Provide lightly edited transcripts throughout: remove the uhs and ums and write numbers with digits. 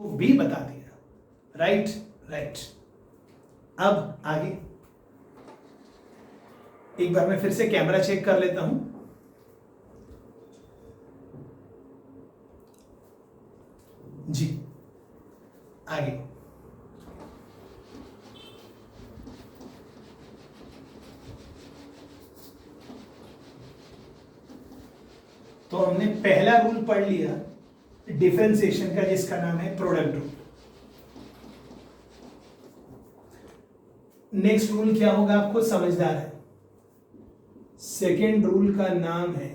भी बता दिया। Right right. अब आगे एक बार मैं फिर से कैमरा चेक कर लेता हूं। जी आगे तो हमने पहला रूल पढ़ लिया डिफरेंशिएशन का, जिसका नाम है प्रोडक्ट रूल। नेक्स्ट रूल क्या होगा आपको समझदार है। सेकेंड रूल का नाम है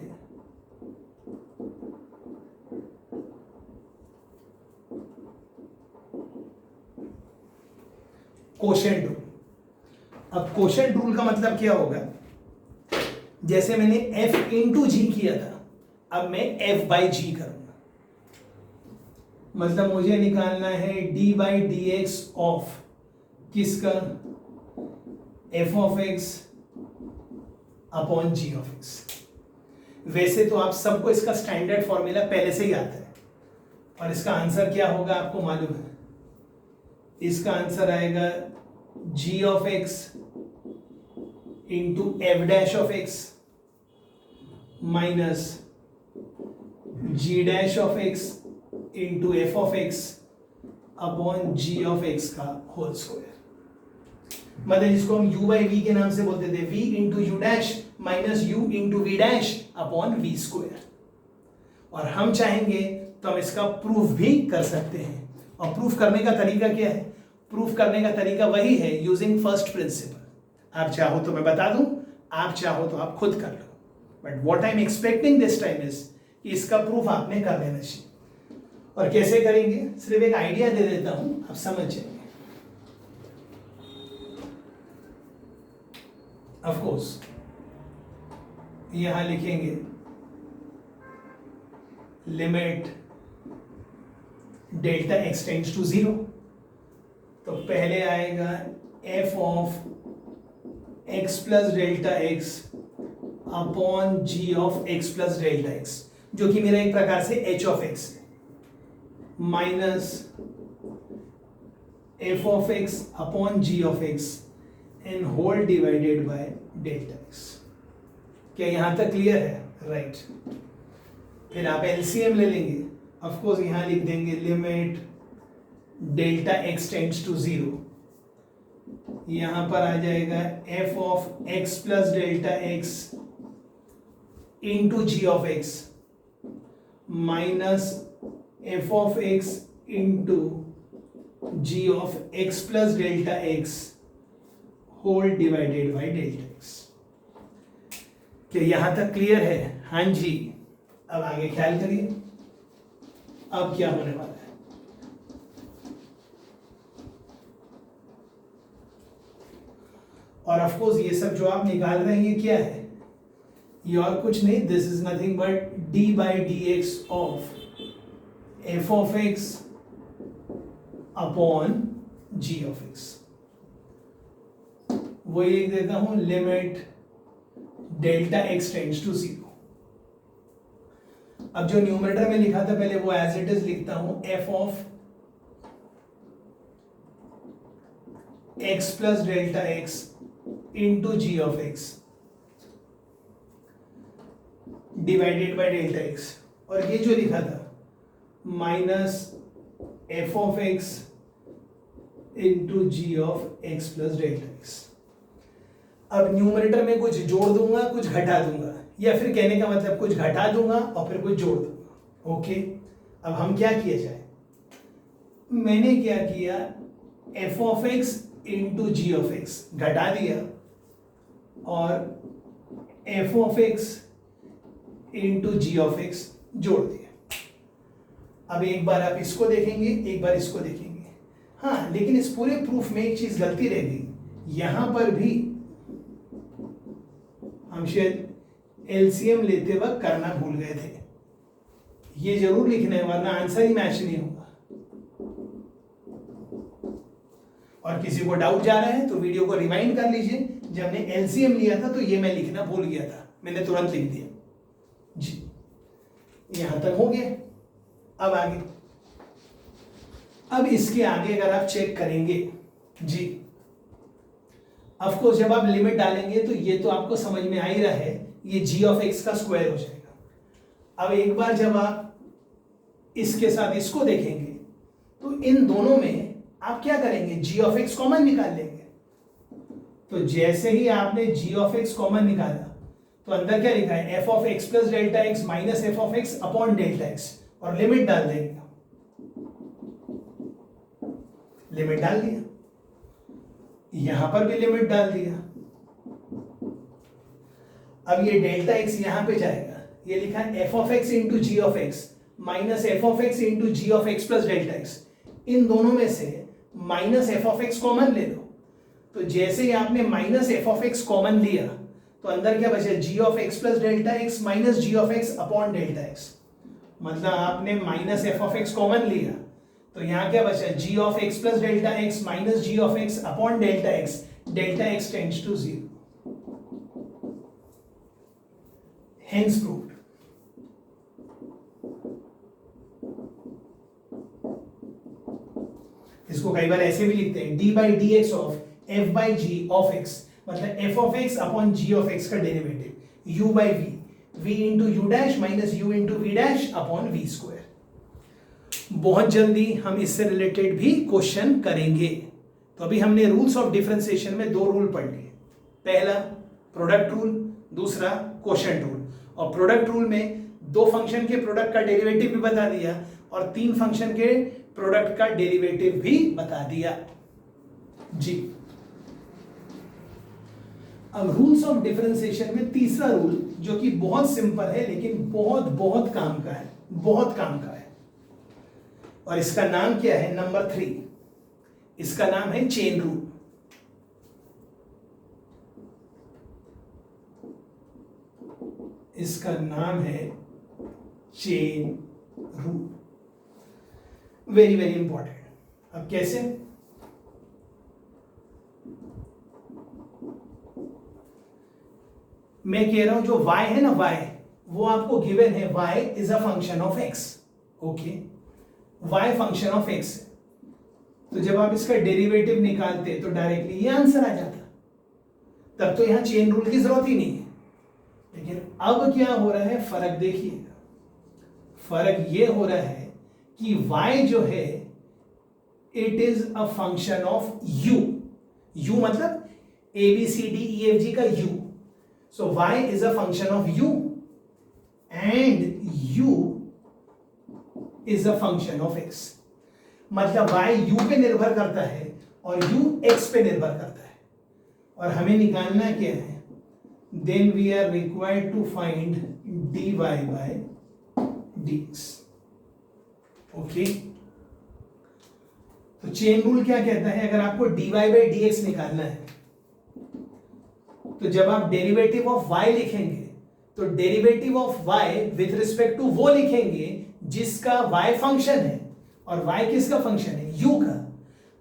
कोशेंट रूल। अब कोशेंट रूल का मतलब क्या होगा, जैसे मैंने f इंटू जी किया था, अब मैं f बाई जी करूंगा। मतलब मुझे निकालना है d by d x of किसका, f of x upon g of x। वैसे तो आप सबको इसका स्टैंडर्ड फॉर्मूला पहले से ही आता है, और इसका आंसर क्या होगा आपको मालूम है। इसका आंसर आएगा g of x into F dash of x minus g dash of x into F of x upon g of x का होल स्क्वायर। मतलब जिसको हम u बाई v के नाम से बोलते थे, v into u dash minus u into v dash upon v square. और हम चाहेंगे तो हम इसका प्रूफ भी कर सकते हैं। और प्रूफ करने का तरीका क्या है, प्रूफ करने का तरीका वही है यूजिंग फर्स्ट प्रिंसिपल। आप चाहो तो मैं बता दूं, आप चाहो तो आप खुद कर लो, but what I am expecting this time is कि इसका प्रूफ आपने कर लेना चाहिए। और कैसे करेंगे, सिर्फ एक आइडिया दे देता हूं, आप समझ जाएंगे। ऑफ कोर्स यहां लिखेंगे limit delta x tends to 0। तो पहले आएगा f of x plus delta x upon g of x plus delta x, जो कि मेरा एक प्रकार से h ऑफ x है, minus f of x upon g of x and whole divided by delta x. क्या यहां तक क्लियर है? राइट। फिर आप एलसीएम ले लेंगे, ऑफ कोर्स यहां लिख देंगे limit delta x tends to 0। यहां पर आ जाएगा f of x plus delta x into g of x minus f of x into g of x plus delta x whole divided by delta x. क्या यहां तक clear है? हाँ जी। अब आगे ख्याल करिए, अब क्या होने वाला है। और ऑफ कोर्स ये सब जो आप निकाल रहे हैं ये क्या है, ये और कुछ नहीं, this is nothing but d by d x of f of x upon g of x। वो लिख देता हूं limit delta x tends to 0। अब जो न्यूमरेटर में लिखा था पहले वो एज इट इज लिखता हूं f of x plus delta x into g of x divided by delta x. और ये जो लिखा था minus f of x into g of x plus delta x. अब न्यूमरेटर में कुछ जोड़ दूंगा, कुछ घटा दूंगा, या फिर कहने का मतलब कुछ घटा दूंगा और फिर कुछ जोड़ दूंगा। ओके, अब हम क्या किया जाए, मैंने क्या किया, f of x into g of x घटा दिया और f of x into g of x जोड़ दिया। अब एक बार आप इसको देखेंगे, एक बार इसको देखेंगे। हाँ, लेकिन इस पूरे प्रूफ में एक चीज गलती रह गई, यहां पर भी हम शायद एलसीएम लेते वक्त करना भूल गए थे। ये जरूर लिखना है, वरना आंसर ही मैच नहीं होगा। और किसी को डाउट जा रहा है तो वीडियो को रिवाइंड कर लीजिए, जब हमने एलसीएम लिया था तो ये मैं लिखना भूल गया था, मैंने तुरंत लिख दिया जी। यहां तक हो गया। अब आगे अब इसके आगे अगर आप चेक करेंगे जी, ऑफ कोर्स जब आप लिमिट डालेंगे तो ये तो आपको समझ में आ ही रहा है, ये g ऑफ x का स्क्वायर हो जाएगा। अब एक बार जब आप इसके साथ इसको देखेंगे तो इन दोनों में आप क्या करेंगे, g ऑफ x कॉमन निकाल लेंगे। तो जैसे ही आपने g ऑफ x कॉमन निकाला तो अंदर क्या लिखा है, f of x plus delta x minus f of x upon delta x, और लिमिट डाल देंगे। लिमिट डाल दिया, यहां पर भी लिमिट डाल दिया। अब ये डेल्टा x यहां पे जाएगा, ये लिखा है f of x into g of x minus f of x into g of x plus delta x। इन दोनों में से minus f of x common ले लो। तो जैसे ही आपने minus f of x common लिया तो अंदर क्या बचा, g of x plus delta x minus g of x upon delta x। मतलब आपने minus f of x common लिया तो यहां क्या बचा, g of x plus delta x minus g of x upon delta x, delta x tends to 0। Hence proved. इसको कई बार ऐसे भी लिखते हैं, d by d x of f by g of x, मतलब f of x upon g of x का derivative u by v into u dash minus u into v dash upon v square. बहुत जल्दी हम इससे related भी question करेंगे। तो अभी हमने रूल्स ऑफ डिफरेंशिएशन में दो रूल पढ़ लिए, पहला प्रोडक्ट रूल, दूसरा क्वोशंट रूल। और प्रोडक्ट रूल में दो फंक्शन के प्रोडक्ट का डेरिवेटिव भी बता दिया और तीन फंक्शन के प्रोडक्ट का डेरिवेटिव भी बता दिया जी। अब रूल्स ऑफ डिफरेंशिएशन में तीसरा रूल जो कि बहुत सिंपल है लेकिन बहुत बहुत काम का है, बहुत काम का है, और इसका नाम क्या है, नंबर 3, इसका नाम है चेन रूल। इसका नाम है chain rule, very very important. अब कैसे, मैं कह रहा हूं जो y है ना, y वो आपको गिवन है, y is a function of x। Okay, y function of x, तो जब आप इसका डेरिवेटिव निकालते तो डायरेक्टली ये आंसर आ जाता, तब तो यहां चेन रूल की जरूरत ही नहीं है। लेकिन अब क्या हो रहा है, फर्क देखिएगा। फर्क ये हो रहा है कि y जो है it is a function of u। u मतलब a b c d e f g का u। So y is a function of u and u is a function of x। मतलब y u पे निर्भर करता है और u x पे निर्भर करता है, और हमें निकालना क्या है, then we are required to find dy by dx। Okay, तो चेन रूल क्या कहता है, अगर आपको dy by dx निकालना है तो जब आप डेरिवेटिव ऑफ y लिखेंगे तो derivative of y with respect to वो लिखेंगे जिसका y फंक्शन है, और y किसका फंक्शन है, u का।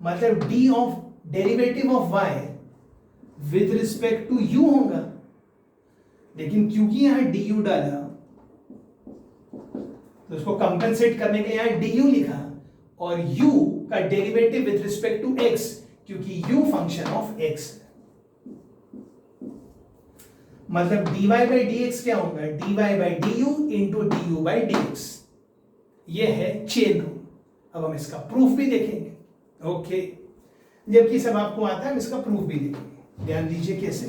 मतलब d of derivative of y with respect to u होगा। लेकिन क्योंकि यहां du डाला तो उसको कंपेंसेट करने के लिए यहां du लिखा, और u का derivative with respect to x, क्योंकि u फंक्शन ऑफ x। मतलब dy by dx क्या होगा, dy by du into du by dx। ये है चेन रूल। अब हम इसका प्रूफ भी देखेंगे। ओके, जबकि सब आपको आता है, हम इसका प्रूफ भी देखेंगे। ध्यान दीजिए कैसे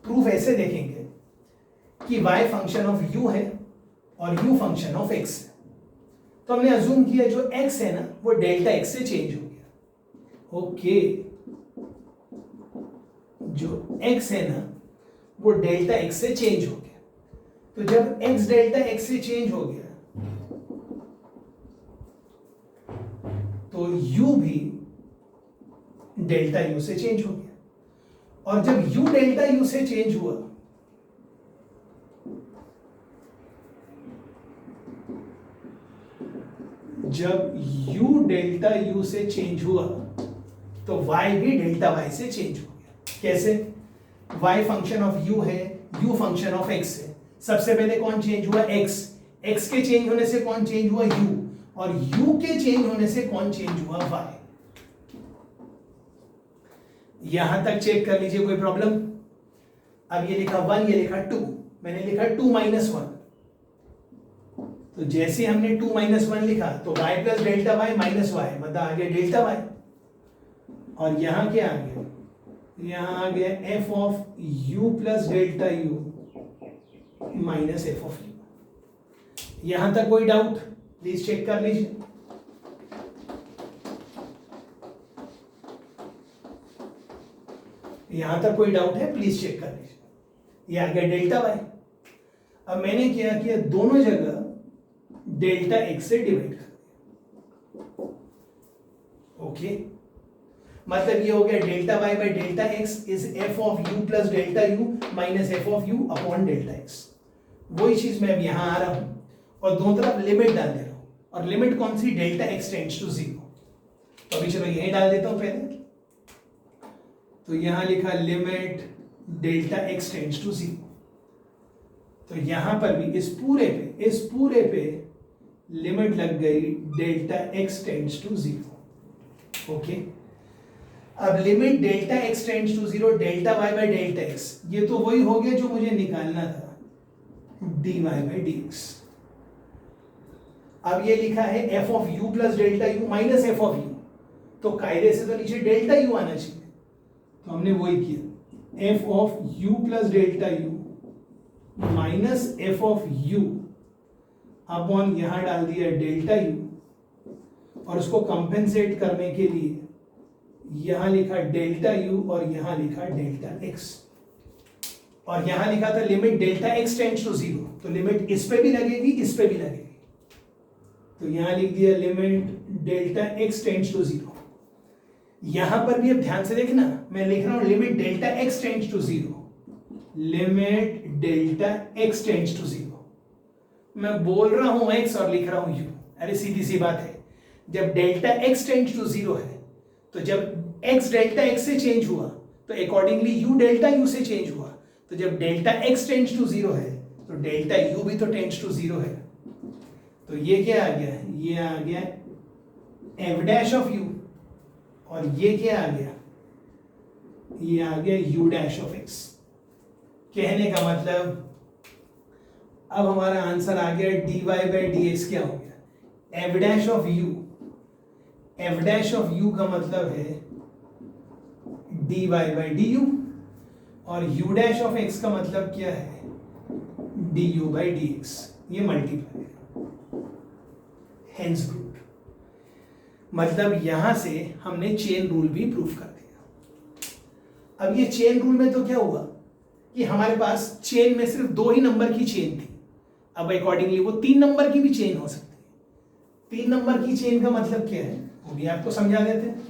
प्रूफ, ऐसे देखेंगे कि y फंक्शन ऑफ u है और u फंक्शन ऑफ x है। तो हमने अज्यूम किया जो x है ना वो डेल्टा x से चेंज हो गया। ओके, जो x है ना वो डेल्टा x से चेंज हो गया। तो जब x डेल्टा x से चेंज हो गया तो u भी डेल्टा u से चेंज हो गया, और जब u डेल्टा u से चेंज हुआ जब u डेल्टा u से चेंज हुआ तो y भी डेल्टा y से चेंज हो गया। कैसे, y फंक्शन ऑफ u है, u फंक्शन ऑफ x है। सबसे पहले कौन चेंज हुआ, x। x के चेंज होने से कौन चेंज हुआ, u, और u के चेंज होने से कौन चेंज हुआ? y। यहां तक चेक कर लीजिए, कोई प्रॉब्लम? अब ये लिखा 1, ये लिखा 2, मैंने लिखा 2 - 1। तो जैसे हमने 2 - 1 लिखा तो y plus delta y minus y, मतलब आ गया डेल्टा y। और यहां क्या आ गया? यहां आ गया f of u plus delta u minus f of u। यहां तक कोई डाउट? प्लीज चेक कर लीजिए। यहां तक कोई डाउट है? प्लीज चेक कर लीजिए। ये आ गया डेल्टा y। अब मैंने क्या किया, दोनों जगह डेल्टा x से डिवाइड कर दिया। ओके, मतलब ये हो गया delta y by delta x is f of u plus delta u minus f of u upon delta x। वही चीज मैं अब यहां आ रहा हूं और दोनों तरफ लिमिट डाल दे रहा हूं। और लिमिट कौन सी? Delta x tends to 0। तो अभी चलो यही डाल देता हूं पहले। तो यहां लिखा limit delta x tends to 0। तो यहां पर भी इस पूरे पे लिमिट लग गई delta x tends to 0। Okay, अब limit delta x tends to 0 delta y by delta x, ये तो वही हो गया जो मुझे निकालना था, dy बाई dx। अब ये लिखा है f of u plus delta u minus f of u, तो कायदे से तो नीचे डेल्टा u आना चाहिए। तो हमने वही किया, f of u plus delta u minus f of u upon यहां डाल दिया डेल्टा u, और उसको कंपेंसेट करने के लिए यहां लिखा डेल्टा u और यहां लिखा डेल्टा x। और यहां लिखा था limit delta x tends to 0, तो लिमिट इस पे भी लगेगी, इस पे भी लगेगी। तो यहां लिख दिया limit delta x tends to 0। यहां पर भी अब ध्यान से देखना, मैं लिख रहा हूं limit delta x tends to 0, limit delta x tends to 0। मैं बोल रहा हूं x और लिख रहा हूं u। अरे सीधी सी बात है, जब डेल्टा x टेंड्स टू 0 है तो जब x डेल्टा x से चेंज हुआ तो अकॉर्डिंगली u डेल्टा u से चेंज हुआ। तो जब डेल्टा x टेंड्स टू 0 है तो डेल्टा u भी तो टेंड्स टू 0 है। तो ये क्या आ गया? ये आ गया f डैश ऑफ u, और ये क्या आ गया? ये आ गया u डैश ऑफ x। कहने का मतलब अब हमारा आंसर आ गया dy बाई dx क्या हो गया? f dash of u। f dash of u का मतलब है dy बाई du, और u डैश ऑफ x का मतलब क्या है? du by dx। ये मल्टीप्लाई है, हेंस प्रूव्ड। मतलब यहां से हमने चेन रूल भी प्रूव कर दिया। अब ये चेन रूल में तो क्या हुआ कि हमारे पास चेन में सिर्फ 2 ही नंबर की चेन थी। अब अकॉर्डिंगली वो 3 नंबर की भी चेन हो सकती है। 3 नंबर की चेन का मतलब क्या है वो भी आपको समझा देते हैं।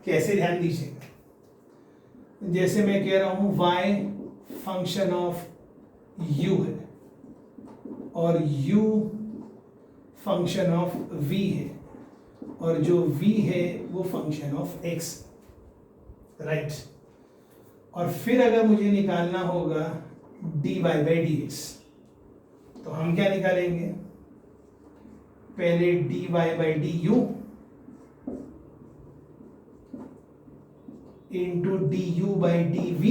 कैसे? ध्यान दीजिएगा, जैसे मैं कह रहा हूं y फंक्शन ऑफ u है और u फंक्शन ऑफ v है, और जो v है वो फंक्शन ऑफ x, राइट। और फिर अगर मुझे निकालना होगा dy बाई dx, तो हम क्या निकालेंगे? पहले dy by du into du by dv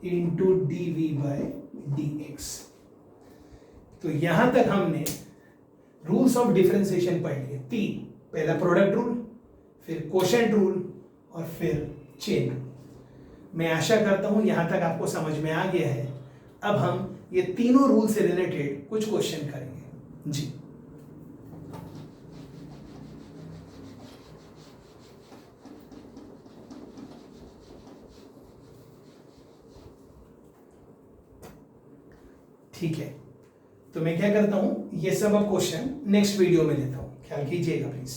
into dv by dx। तो यहां तक हमने रूल्स ऑफ डिफरेंशिएशन पढ़ लिए 3। पहला प्रोडक्ट रूल, फिर कोशेंट रूल, और फिर चेन रूल। मैं आशा करता हूं यहां तक आपको समझ में आ गया है। अब हम ये तीनों रूल से रिलेटेड कुछ क्वेश्चन करेंगे जी। ठीक है, तो मैं क्या करता हूं, ये सब अब क्वेश्चन नेक्स्ट वीडियो में लेता हूं, ख्याल कीजिएगा प्लीज।